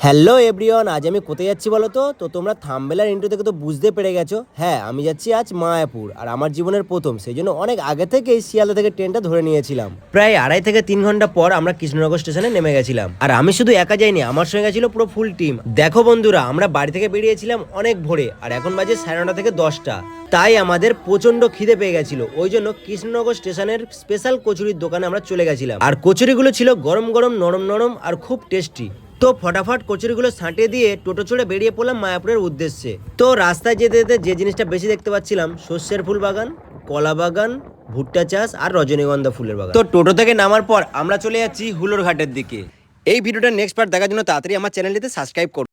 Hello everyone, আজ আমি কোথায় যাচ্ছি বলো তো তোমরা থাম্বনেল আর ইন্ট্রো থেকে তো বুঝতে পেরে গেছো। হ্যাঁ, আমি যাচ্ছি আজ মায়াপুর, আর আমার জীবনের প্রথম, সেই জন্য অনেক আগে থেকেই শিয়ালদা থেকে ট্রেনটা ধরে নিয়েছিলাম। প্রায় 2.5 থেকে 3 ঘন্টা পর আমরা কৃষ্ণনগর স্টেশনে নেমে গেছিলাম। আর আমি শুধু একা যাইনি, আমার সঙ্গে ছিল পুরো ফুল টিম। দেখো বন্ধুরা, আমরা বাড়ি থেকে বেরিয়েছিলাম অনেক ভোরে, আর এখন বাজে 9:30 থেকে 10টা। তাই আমাদের প্রচন্ড খিদে পেয়ে গেছিল, ওই জন্য কৃষ্ণনগর স্টেশনের স্পেশাল কচুরির দোকানে আমরা চলে গেছিলাম। আর কচুরিগুলো ছিল গরম গরম, নরম নরম আর খুব টেস্টি। তো ফটাফট কচুরিগুলো ছাঁটিয়ে দিয়ে টোটো চড়ে বেরিয়ে পড়লাম মায়াপুরের উদ্দেশ্যে। তো রাস্তায় যেতে যেতে যে জিনিসটা বেশি দেখতে পাচ্ছিলাম, সর্ষের ফুল বাগান, কলা বাগান, ভুট্টা চাষ আর রজনীগন্ধা ফুলের বাগান। তো টোটো থেকে নামার পর আমরা চলে যাচ্ছি হুলোর ঘাটের দিকে। এই ভিডিওটা নেক্সট পার্ট দেখার জন্য তাড়াতাড়ি আমার চ্যানেলটিতে সাবস্ক্রাইব করুন।